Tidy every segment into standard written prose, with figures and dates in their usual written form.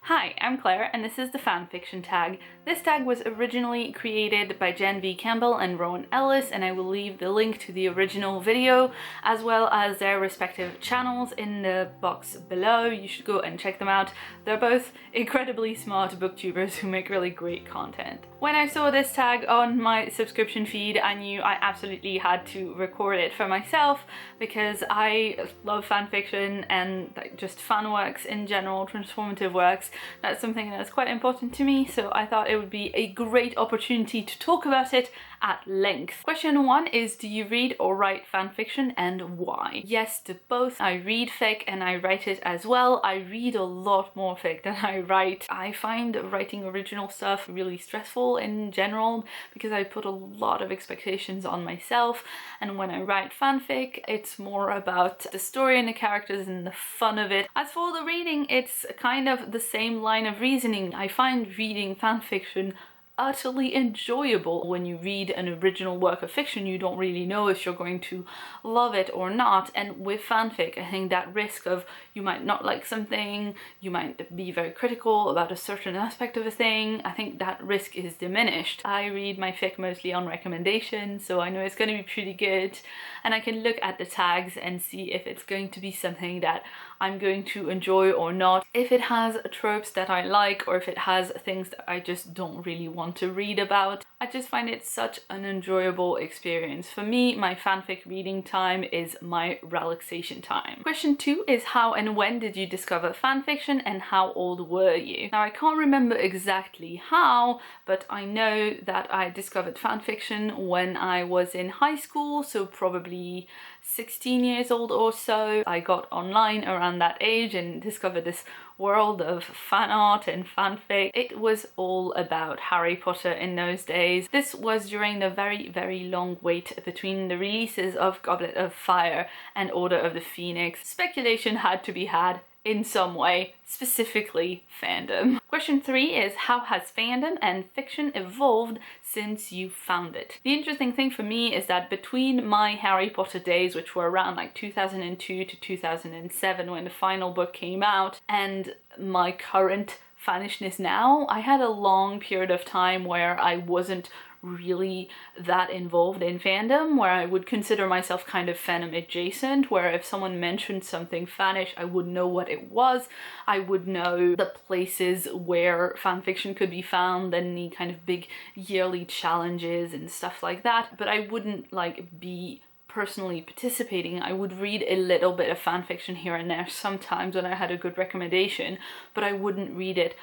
Hi, I'm Claire, and this is the Fanfiction Tag. This tag was originally created by Jen V. Campbell and Rowan Ellis, and I will leave the link to the original video as well as their respective channels in the box below. You should go and check them out. They're both incredibly smart booktubers who make really great content. When I saw this tag on my subscription feed, I knew I absolutely had to record it for myself because I love fanfiction and just fan works in general, transformative works. That's something that's quite important to me, so I thought it would be a great opportunity to talk about it at length. Question 1 is, do you read or write fanfiction and why? Yes to both. I read fic and I write it as well. I read a lot more fic than I write. I find writing original stuff really stressful in general because I put a lot of expectations on myself, and when I write fanfic it's more about the story and the characters and the fun of it. As for the reading, it's kind of the same line of reasoning. I find reading fanfiction utterly enjoyable. When you read an original work of fiction, you don't really know if you're going to love it or not, and with fanfic I think that risk of you might not like something, you might be very critical about a certain aspect of a thing, I think that risk is diminished. I read my fic mostly on recommendation, so I know it's going to be pretty good, and I can look at the tags and see if it's going to be something that I'm going to enjoy or not, if it has tropes that I like or if it has things that I just don't really want to read about. I just find it such an enjoyable experience. For me, my fanfic reading time is my relaxation time. Question 2 is, how and when did you discover fanfiction and how old were you? Now I can't remember exactly how, but I know that I discovered fanfiction when I was in high school, so probably 16 years old or so. I got online around that age and discovered this world of fan art and fanfic. It was all about Harry Potter in those days. This was during the very long wait between the releases of Goblet of Fire and Order of the Phoenix. Speculation had to be had in some way, specifically fandom. Question 3 is, how has fandom and fiction evolved since you found it? The interesting thing for me is that between my Harry Potter days, which were around like 2002 to 2007 when the final book came out, and my current fanishness now, I had a long period of time where I wasn't really that involved in fandom, where I would consider myself kind of fandom adjacent, where if someone mentioned something fanish, I would know what it was, I would know the places where fanfiction could be found and the kind of big yearly challenges and stuff like that, but I wouldn't like be personally participating. I would read a little bit of fanfiction here and there sometimes when I had a good recommendation, but I wouldn't read it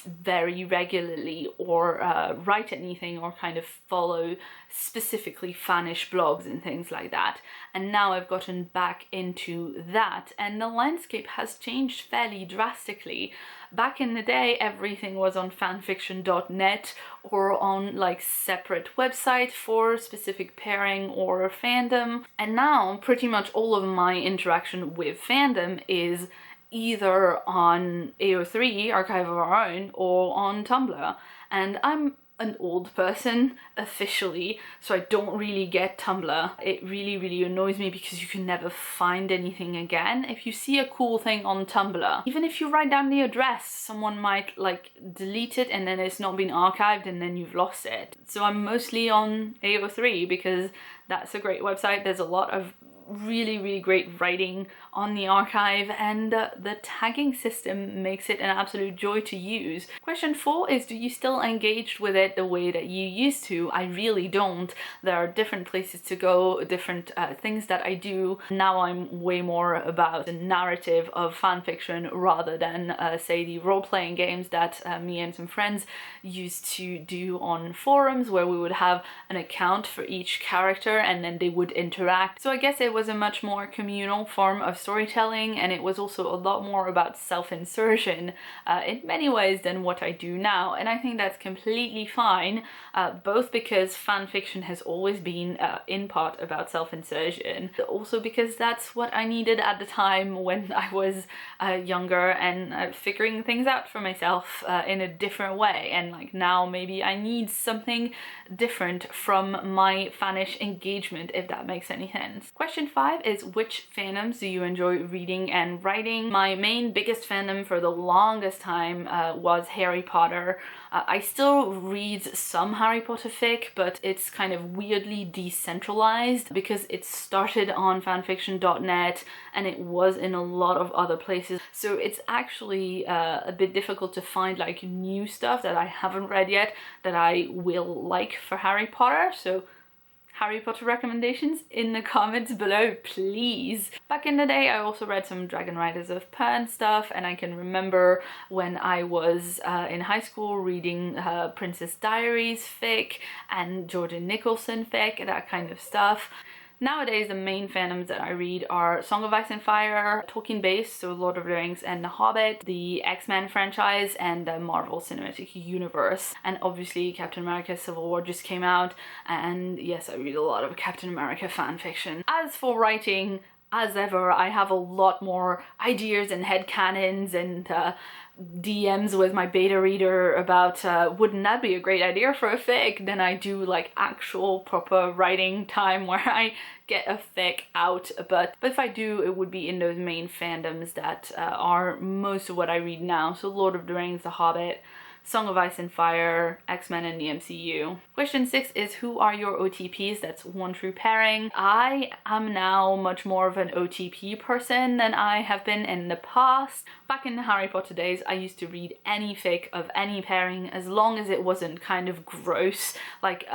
very regularly or write anything or kind of follow specifically fanish blogs and things like that. And now I've gotten back into that, and the landscape has changed fairly drastically. Back in the day, everything was on fanfiction.net or on like separate websites for specific pairing or fandom. And now pretty much all of my interaction with fandom is either on AO3, Archive of Our Own, or on Tumblr. And I'm an old person officially, so I don't really get Tumblr. It really annoys me because you can never find anything again. If you see a cool thing on Tumblr, even if you write down the address, someone might like delete it and then it's not been archived and then you've lost it. So I'm mostly on AO3 because that's a great website. There's a lot of really great writing on the archive, and the tagging system makes it an absolute joy to use. Question 4 is, do you still engage with it the way that you used to? I really don't. There are different places to go, different things that I do. Now I'm way more about the narrative of fanfiction rather than say the role-playing games that me and some friends used to do on forums, where we would have an account for each character and then they would interact. So I guess it was a much more communal form of storytelling, and it was also a lot more about self-insertion in many ways than what I do now, and I think that's completely fine, both because fanfiction has always been in part about self-insertion, but also because that's what I needed at the time when I was younger and figuring things out for myself in a different way, and like now maybe I need something different from my fanish engagement, if that makes any sense. Question Question 5 is, which fandoms do you enjoy reading and writing? My main biggest fandom for the longest time was Harry Potter. I still read some Harry Potter fic, but it's kind of weirdly decentralized because it started on fanfiction.net and it was in a lot of other places. So it's actually a bit difficult to find like new stuff that I haven't read yet that I will like for Harry Potter. So Harry Potter recommendations in the comments below, please. Back in the day, I also read some Dragon Riders of Pern stuff, and I can remember when I was in high school reading Princess Diaries fic and Jordan Nicholson fic, that kind of stuff. Nowadays, the main fandoms that I read are Song of Ice and Fire, Tolkien-based, so Lord of the Rings and The Hobbit, the X-Men franchise, and the Marvel Cinematic Universe. And obviously, Captain America Civil War just came out, and yes, I read a lot of Captain America fanfiction. As for writing, as ever, I have a lot more ideas and headcanons and DMs with my beta reader about wouldn't that be a great idea for a fic, than I do like actual proper writing time where I get a fic out. But if I do, it would be in those main fandoms that are most of what I read now. So Lord of the Rings, The Hobbit, Song of Ice and Fire, X-Men and the MCU. Question 6 is, who are your OTPs? That's one true pairing. I am now much more of an OTP person than I have been in the past. Back in the Harry Potter days, I used to read any fic of any pairing as long as it wasn't kind of gross. Like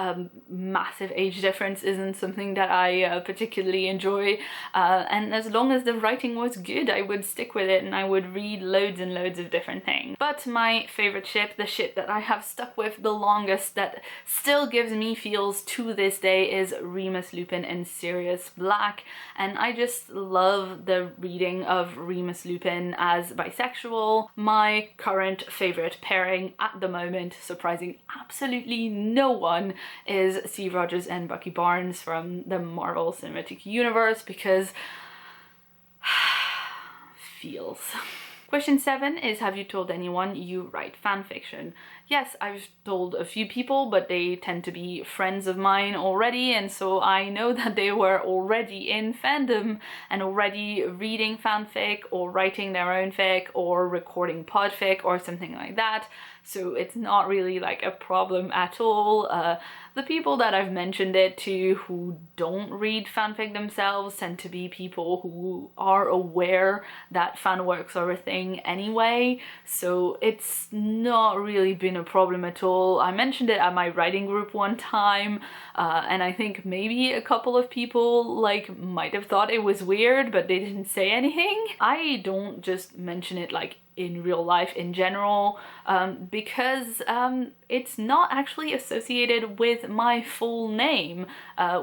massive age difference isn't something that I particularly enjoy. And as long as the writing was good, I would stick with it and I would read loads and loads of different things. But my favorite ship, the ship that I have stuck with the longest, that still gives me feels to this day, is Remus Lupin and Sirius Black. And I just love the reading of Remus Lupin as bisexual. My current favorite pairing at the moment, surprising absolutely no one, is Steve Rogers and Bucky Barnes from the Marvel Cinematic Universe, because feels. Question 7 is, have you told anyone you write fanfiction? Yes, I've told a few people, but they tend to be friends of mine already, and so I know that they were already in fandom and already reading fanfic or writing their own fic or recording podfic or something like that. So it's not really like a problem at all. The people that I've mentioned it to who don't read fanfic themselves tend to be people who are aware that fanworks are a thing anyway, so it's not really been a problem at all. I mentioned it at my writing group one time, and I think maybe a couple of people like might have thought it was weird, but they didn't say anything. I don't just mention it like in real life in general, because it's not actually associated with my full name,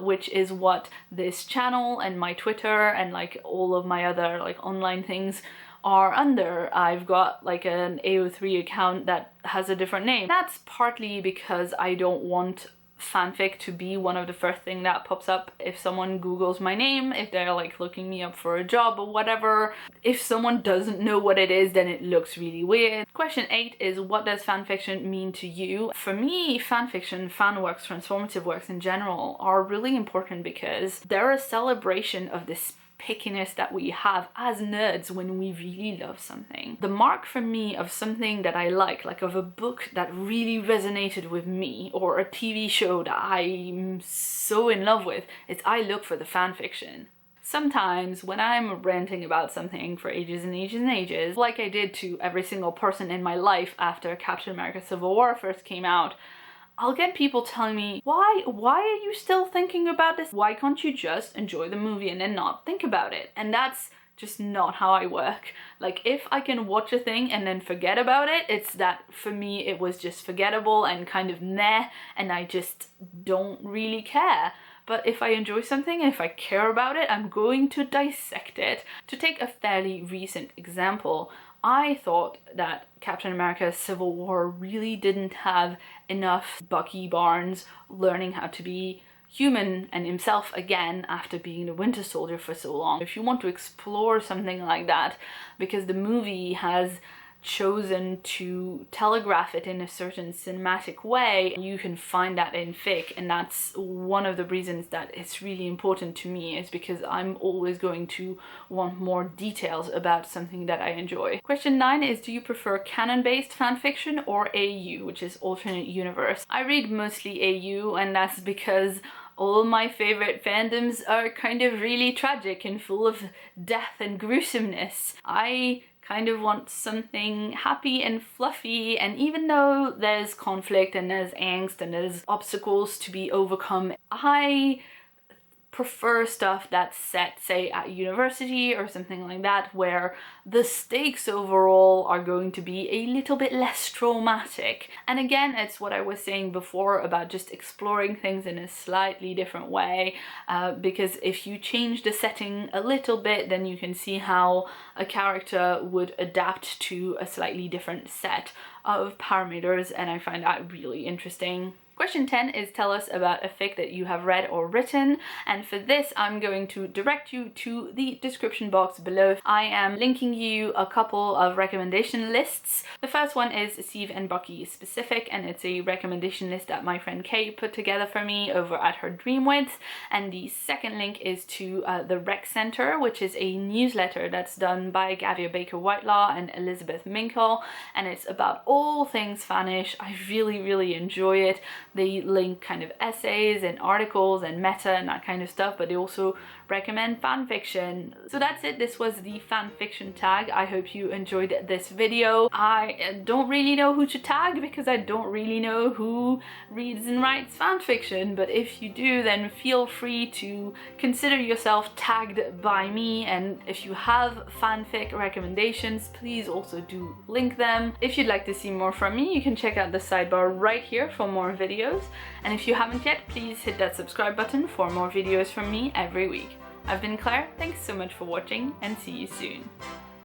which is what this channel and my Twitter and like all of my other like online things are under. I've got like an AO3 account that has a different name. That's partly because I don't want fanfic to be one of the first thing that pops up if someone Googles my name, if they're like looking me up for a job or whatever. If someone doesn't know what it is, then it looks really weird. Question 8 is, what does fanfiction mean to you? For me, fanfiction, fan works, transformative works in general are really important because they're a celebration of this pickiness that we have as nerds when we really love something. The mark for me of something that I like of a book that really resonated with me, or a TV show that I'm so in love with, is I look for the fanfiction. Sometimes when I'm ranting about something for ages and ages and ages, like I did to every single person in my life after Captain America Civil War first came out, I'll get people telling me, why are you still thinking about this? Why can't you just enjoy the movie and then not think about it? And that's just not how I work. Like, if I can watch a thing and then forget about it, it's that for me it was just forgettable and kind of meh, and I just don't really care. But if I enjoy something and if I care about it, I'm going to dissect it. To take a fairly recent example, I thought that Captain America Civil War really didn't have enough Bucky Barnes learning how to be human and himself again after being the Winter Soldier for so long. If you want to explore something like that, because the movie has chosen to telegraph it in a certain cinematic way. You can find that in fic, and that's one of the reasons that it's really important to me, is because I'm always going to want more details about something that I enjoy. Question 9 is, do you prefer canon-based fanfiction or AU, which is alternate universe? I read mostly AU, and that's because all my favorite fandoms are kind of really tragic and full of death and gruesomeness. I kind of want something happy and fluffy, and even though there's conflict and there's angst and there's obstacles to be overcome, I prefer stuff that's set, say, at university or something like that, where the stakes overall are going to be a little bit less traumatic. And again, it's what I was saying before about just exploring things in a slightly different way, because if you change the setting a little bit, then you can see how a character would adapt to a slightly different set of parameters, and I find that really interesting. Question 10 is, tell us about a fic that you have read or written, and for this I'm going to direct you to the description box below. I am linking you a couple of recommendation lists. The first one is Sieve and Bucky specific, and it's a recommendation list that my friend Kay put together for me over at her Dreamwidth, and the second link is to the Rec Center, which is a newsletter that's done by Gavia Baker-Whitelaw and Elizabeth Minkle, and it's about all things fanish. I really enjoy it. They link kind of essays and articles and meta and that kind of stuff, but they also recommend fan fiction. So that's it. This was the fanfiction tag. I hope you enjoyed this video. I don't really know who to tag because I don't really know who reads and writes fan fiction, but if you do, then feel free to consider yourself tagged by me, and if you have fanfic recommendations, please also do link them. If you'd like to see more from me, you can check out the sidebar right here for more videos, and if you haven't yet, please hit that subscribe button for more videos from me every week. I've been Claire, thanks so much for watching, and see you soon.